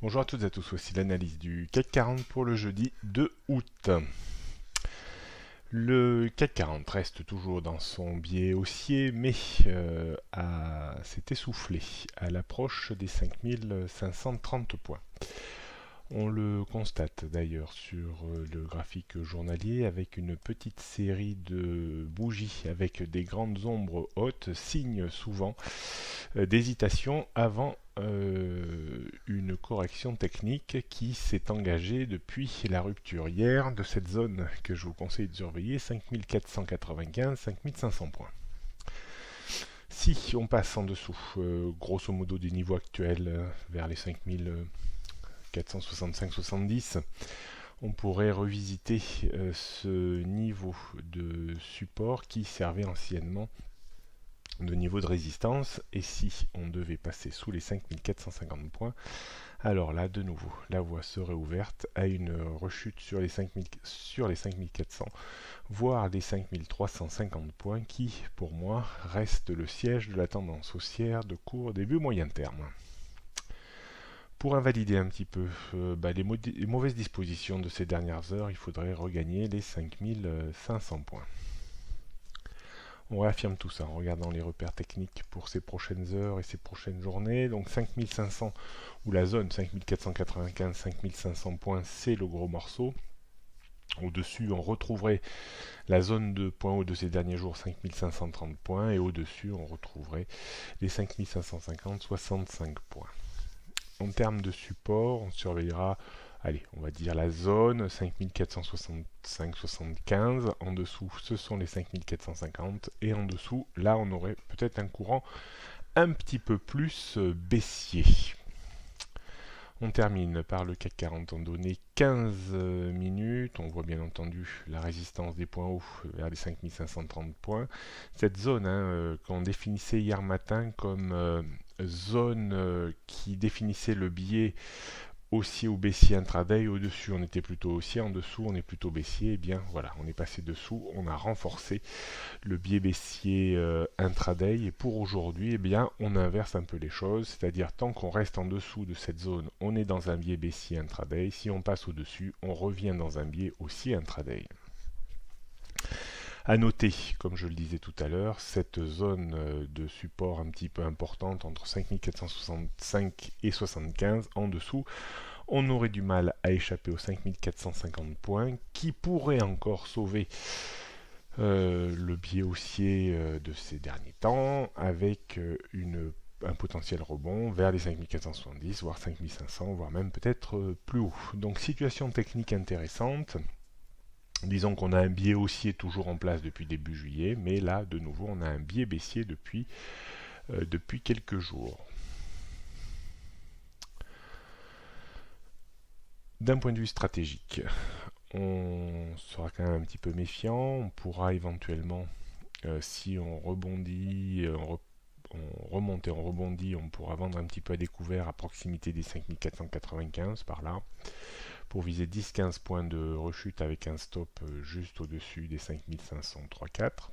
Bonjour à toutes et à tous, voici l'analyse du CAC 40 pour le jeudi 2 août. Le CAC 40 reste toujours dans son biais haussier, mais s'est essoufflé à l'approche des 5530 points. On le constate d'ailleurs sur le graphique journalier avec une petite série de bougies avec des grandes ombres hautes, signe souvent d'hésitation avant une correction technique qui s'est engagée depuis la rupture hier de cette zone que je vous conseille de surveiller, 5495-5500 points. Si on passe en dessous, grosso modo du niveau actuel, vers les 5465-70, on pourrait revisiter ce niveau de support qui servait anciennement de niveau de résistance, et si on devait passer sous les 5450 points, alors là de nouveau la voie serait ouverte à une rechute sur les 5400 voire les 5350 points qui pour moi reste le siège de la tendance haussière de court début moyen terme. Pour invalider un petit peu les mauvaises dispositions de ces dernières heures, il faudrait regagner les 5500 points. On réaffirme tout ça en regardant les repères techniques pour ces prochaines heures et ces prochaines journées. Donc 5500 ou la zone 5495-5500 points, c'est le gros morceau. Au-dessus, on retrouverait la zone de points haut de ces derniers jours, 5530 points. Et au-dessus, on retrouverait les 5550-65 points. En termes de support, on surveillera, on va dire la zone 5465-75, en dessous ce sont les 5450, et en dessous, là on aurait peut-être un courant un petit peu plus baissier. On termine par le CAC 40 en données 15 minutes, on voit bien entendu la résistance des points hauts vers les 5530 points. Cette zone qu'on définissait hier matin comme zone qui définissait le biais haussier ou baissier intraday, au-dessus on était plutôt haussier, en dessous on est plutôt baissier, et bien voilà, on est passé dessous, on a renforcé le biais baissier intraday, et pour aujourd'hui, eh bien on inverse un peu les choses, c'est-à-dire tant qu'on reste en dessous de cette zone, on est dans un biais baissier intraday, si on passe au-dessus, on revient dans un biais haussier intraday. À noter, comme je le disais tout à l'heure, cette zone de support un petit peu importante entre 5465 et 75, en dessous, on aurait du mal à échapper aux 5450 points, qui pourraient encore sauver le biais haussier de ces derniers temps, avec un potentiel rebond vers les 5470, voire 5500, voire même peut-être plus haut. Donc situation technique intéressante. Disons qu'on a un biais haussier toujours en place depuis début juillet, mais là, de nouveau, on a un biais baissier depuis quelques jours. D'un point de vue stratégique, on sera quand même un petit peu méfiant. On pourra éventuellement, si on rebondit, on remonte et on rebondit, on pourra vendre un petit peu à découvert à proximité des 5495 par là, pour viser 10-15 points de rechute avec un stop juste au-dessus des 5503,4.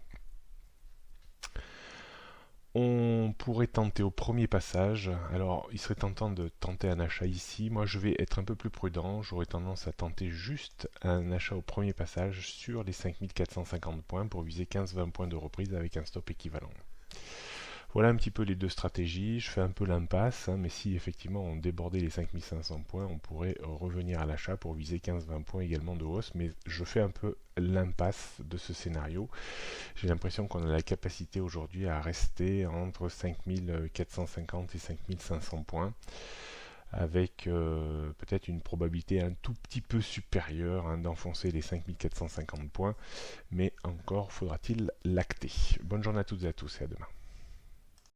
On pourrait tenter au premier passage, alors il serait tentant de tenter un achat ici, moi je vais être un peu plus prudent, j'aurais tendance à tenter juste un achat au premier passage sur les 5450 points pour viser 15-20 points de reprise avec un stop équivalent. Voilà un petit peu les deux stratégies, je fais un peu l'impasse, mais si effectivement on débordait les 5500 points, on pourrait revenir à l'achat pour viser 15-20 points également de hausse, mais je fais un peu l'impasse de ce scénario. J'ai l'impression qu'on a la capacité aujourd'hui à rester entre 5450 et 5500 points, avec peut-être une probabilité un tout petit peu supérieure d'enfoncer les 5450 points, mais encore faudra-t-il l'acter. Bonne journée à toutes et à tous et à demain.